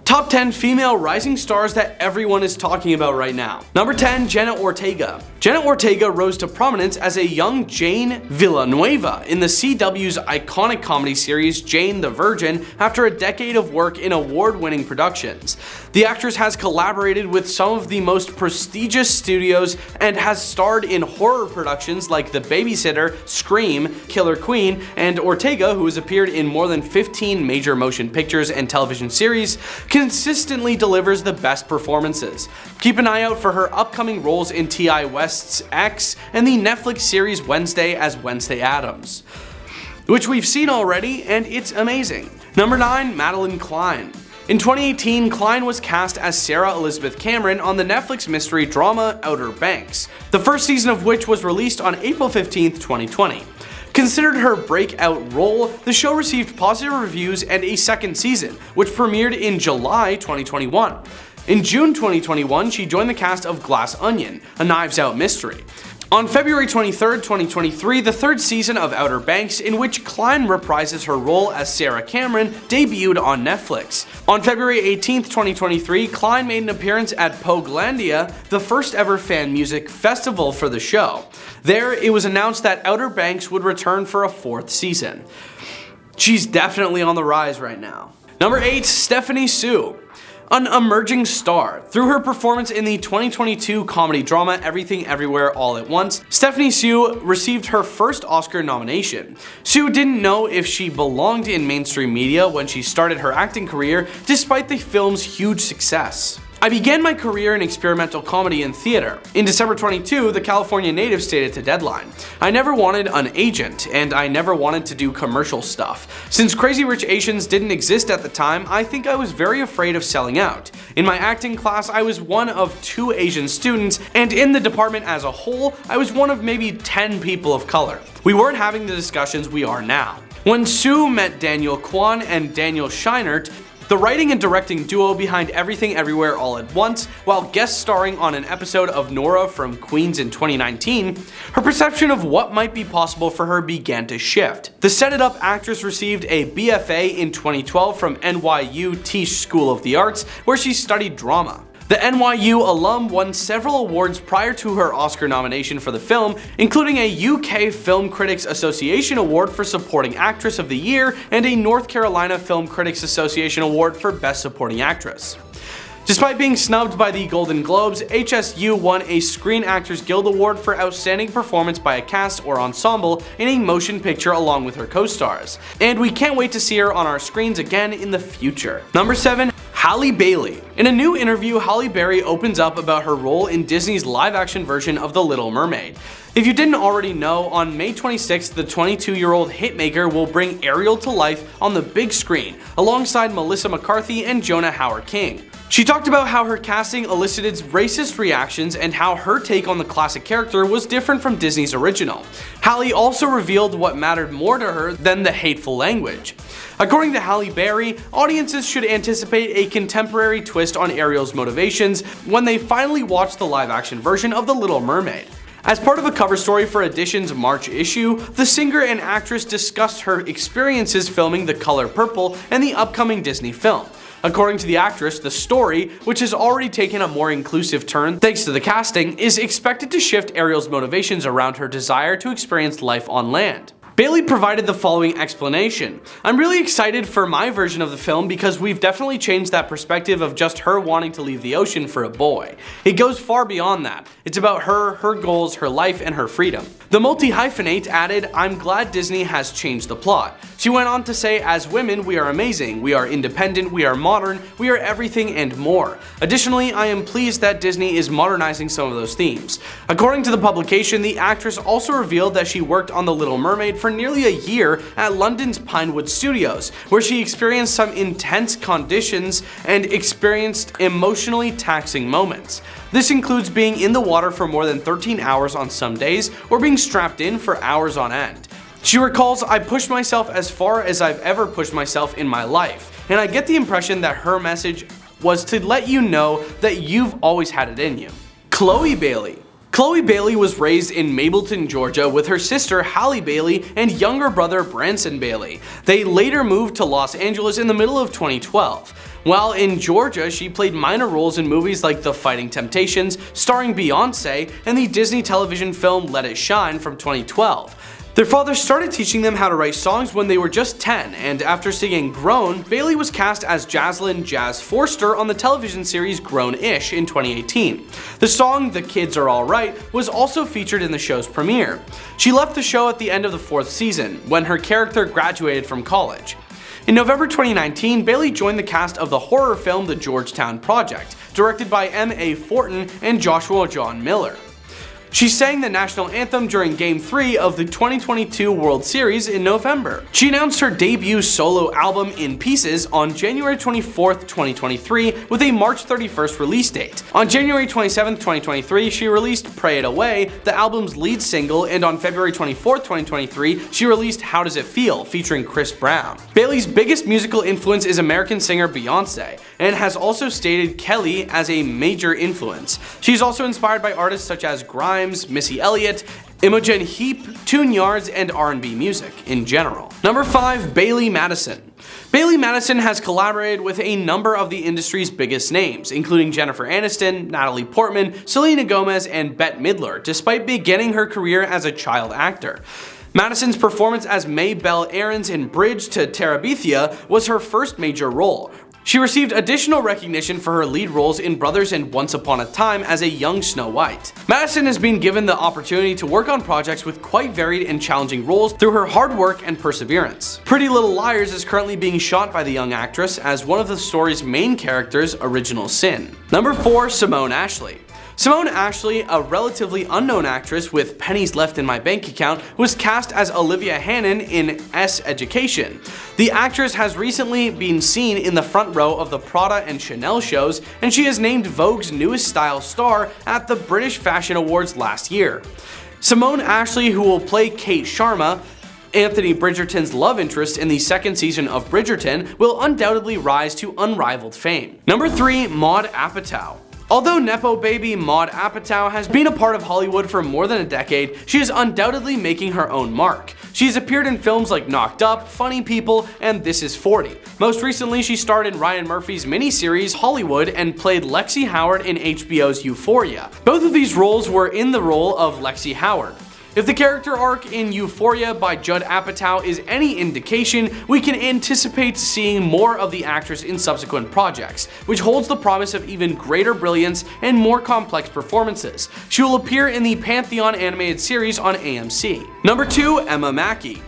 Top 10 female rising stars that everyone is talking about right now. Number 10, Jenna Ortega. Jenna Ortega rose to prominence as a young Jane Villanueva in the CW's iconic comedy series Jane the Virgin after a decade of work in award-winning productions. The actress has collaborated with some of the most prestigious studios and has starred in horror productions like The Babysitter, Scream, Killer Queen, and Ortega, who has appeared in more than 15 major motion pictures and television series, consistently delivers the best performances. Keep an eye out for her upcoming roles in T.I. West's X and the Netflix series Wednesday as Wednesday Addams, which we've seen already and it's amazing. Number 9, Madelyn Cline. In 2018, Cline was cast as Sarah Elizabeth Cameron on the Netflix mystery drama Outer Banks, the first season of which was released on April 15, 2020. Considered her breakout role, the show received positive reviews and a second season, which premiered in July 2021. In June 2021, she joined the cast of Glass Onion, a Knives Out mystery. On February 23, 2023, the third season of Outer Banks, in which Cline reprises her role as Sarah Cameron, debuted on Netflix. On February 18, 2023, Cline made an appearance at Pogelandia, the first ever fan music festival for the show. There, it was announced that Outer Banks would return for a fourth season. She's definitely on the rise right now. Number 8, Stephanie Hsu. An emerging star. Through her performance in the 2022 comedy drama Everything Everywhere All at Once, Stephanie Hsu received her first Oscar nomination. Hsu didn't know if she belonged in mainstream media when she started her acting career, despite the film's huge success. I began my career in experimental comedy and theater. In December 22, the California native stated to Deadline, "I never wanted an agent, and I never wanted to do commercial stuff. Since Crazy Rich Asians didn't exist at the time, I think I was very afraid of selling out. In my acting class, I was one of 2 Asian students, and in the department as a whole, I was one of maybe 10 people of color. We weren't having the discussions we are now." When Hsu met Daniel Kwan and Daniel Scheinert, the writing and directing duo behind Everything Everywhere All at Once, while guest starring on an episode of Nora from Queens in 2019, her perception of what might be possible for her began to shift. The Set It Up actress received a BFA in 2012 from NYU Tisch School of the Arts, where she studied drama. The NYU alum won several awards prior to her Oscar nomination for the film, including a UK Film Critics Association Award for Supporting Actress of the Year and a North Carolina Film Critics Association Award for Best Supporting Actress. Despite being snubbed by the Golden Globes, HSU won a Screen Actors Guild Award for Outstanding Performance by a Cast or Ensemble in a Motion Picture along with her co-stars. And we can't wait to see her on our screens again in the future. Number 7, Halle Bailey. In a new interview, Halle Bailey opens up about her role in Disney's live-action version of The Little Mermaid. If you didn't already know, on May 26th, the 22-year-old hitmaker will bring Ariel to life on the big screen, alongside Melissa McCarthy and Jonah Hauer-King. She talked about how her casting elicited racist reactions and how her take on the classic character was different from Disney's original. Halle also revealed what mattered more to her than the hateful language. According to Halle Bailey, audiences should anticipate a contemporary twist on Ariel's motivations when they finally watch the live-action version of The Little Mermaid. As part of a cover story for Edition's March issue, the singer and actress discussed her experiences filming The Color Purple and the upcoming Disney film. According to the actress, the story, which has already taken a more inclusive turn thanks to the casting, is expected to shift Ariel's motivations around her desire to experience life on land. Bailey provided the following explanation. "I'm really excited for my version of the film because we've definitely changed that perspective of just her wanting to leave the ocean for a boy. It goes far beyond that. It's about her, her goals, her life, and her freedom." The multi-hyphenate added, "I'm glad Disney has changed the plot." She went on to say, "As women, we are amazing, we are independent, we are modern, we are everything and more. Additionally, I am pleased that Disney is modernizing some of those themes." According to the publication, the actress also revealed that she worked on The Little Mermaid for nearly a year at London's Pinewood Studios, where she experienced some intense conditions and experienced emotionally taxing moments. This includes being in the water for more than 13 hours on some days, or being strapped in for hours on end. She recalls, "I pushed myself as far as I've ever pushed myself in my life," and I get the impression that her message was to let you know that you've always had it in you. Chloe Bailey. Chloe Bailey was raised in Mableton, Georgia with her sister Halle Bailey and younger brother Branson Bailey. They later moved to Los Angeles in the middle of 2012. while in Georgia she played minor roles in movies like The Fighting Temptations, starring Beyonce, and the Disney television film Let It Shine from 2012. Their father started teaching them how to write songs when they were just 10, and after singing Grown, Bailee was cast as Jaslyn Jazz Forster on the television series Grown-ish in 2018. The song The Kids Are Alright was also featured in the show's premiere. She left the show at the end of the 4th season, when her character graduated from college. In November 2019, Bailee joined the cast of the horror film The Georgetown Project, directed by M.A. Fortin and Joshua John Miller. She sang the national anthem during Game 3 of the 2022 World Series in November. She announced her debut solo album In Pieces on January 24, 2023 with a March 31st release date. On January 27, 2023, she released Pray It Away, the album's lead single, and on February 24, 2023, she released How Does It Feel, featuring Chris Brown. Bailee's biggest musical influence is American singer Beyonce, and has also stated Kelly as a major influence. She's also inspired by artists such as Grimes, Missy Elliott, Imogen Heap, Tune Yards, and R&B music in general. Number 5. Bailee Madison. Bailee Madison has collaborated with a number of the industry's biggest names, including Jennifer Aniston, Natalie Portman, Selena Gomez, and Bette Midler, despite beginning her career as a child actor. Madison's performance as May Belle Aarons in Bridge to Terabithia was her first major role. She received additional recognition for her lead roles in Brothers and Once Upon a Time as a young Snow White. Madison has been given the opportunity to work on projects with quite varied and challenging roles through her hard work and perseverance. Pretty Little Liars is currently being shot by the young actress as one of the story's main characters' original sin. Number 4. Simone Ashley. Simone Ashley, a relatively unknown actress with pennies left in my bank account, was cast as Olivia Hannon in S Education. The actress has recently been seen in the front row of the Prada and Chanel shows, and she is named Vogue's newest style star at the British Fashion Awards last year. Simone Ashley, who will play Kate Sharma, Anthony Bridgerton's love interest in the 2nd season of Bridgerton, will undoubtedly rise to unrivaled fame. Number 3. Maude Apatow. Although Nepo baby Maude Apatow has been a part of Hollywood for more than a decade, she is undoubtedly making her own mark. She has appeared in films like Knocked Up, Funny People, and This Is 40. Most recently, she starred in Ryan Murphy's miniseries Hollywood and played Lexi Howard in HBO's Euphoria. Both of these roles were in the role of Lexi Howard. If the character arc in Euphoria by Judd Apatow is any indication, we can anticipate seeing more of the actress in subsequent projects, which holds the promise of even greater brilliance and more complex performances. She will appear in the Pantheon animated series on AMC. Number 2. Emma Mackey.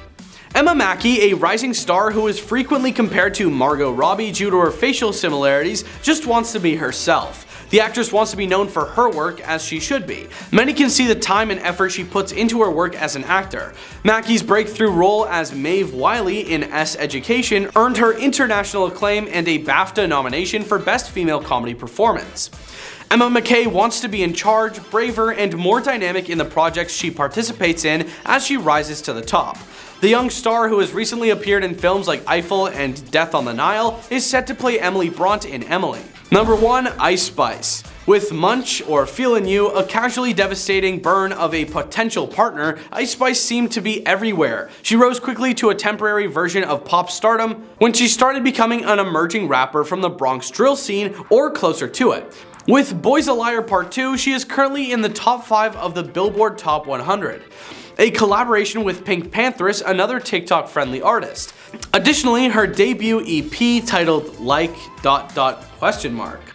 Emma Mackey, a rising star who is frequently compared to Margot Robbie due to her facial similarities, just wants to be herself. The actress wants to be known for her work, as she should be. Many can see the time and effort she puts into her work as an actor. Mackey's breakthrough role as Maeve Wiley in S Education earned her international acclaim and a BAFTA nomination for Best Female Comedy Performance. Emma Mackey wants to be in charge, braver, and more dynamic in the projects she participates in as she rises to the top. The young star, who has recently appeared in films like Eiffel and Death on the Nile, is set to play Emily Bront in Emily. Number 1. Ice Spice. With Munch or Feelin' You, a casually devastating burn of a potential partner, Ice Spice seemed to be everywhere. She rose quickly to a temporary version of pop stardom when she started becoming an emerging rapper from the Bronx drill scene or closer to it. With Boys a Liar Part 2, she is currently in the top 5 of the Billboard Top 100. A collaboration with Pink Panthers, another TikTok-friendly artist. Additionally, her debut EP titled Like ...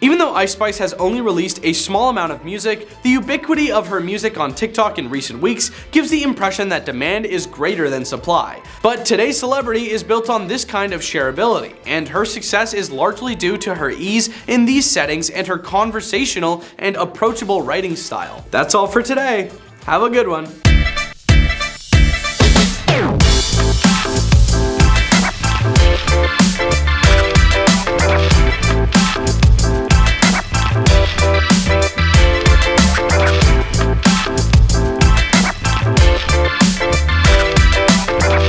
Even though Ice Spice has only released a small amount of music, the ubiquity of her music on TikTok in recent weeks gives the impression that demand is greater than supply. But today's celebrity is built on this kind of shareability, and her success is largely due to her ease in these settings and her conversational and approachable writing style. That's all for today. Have a good one.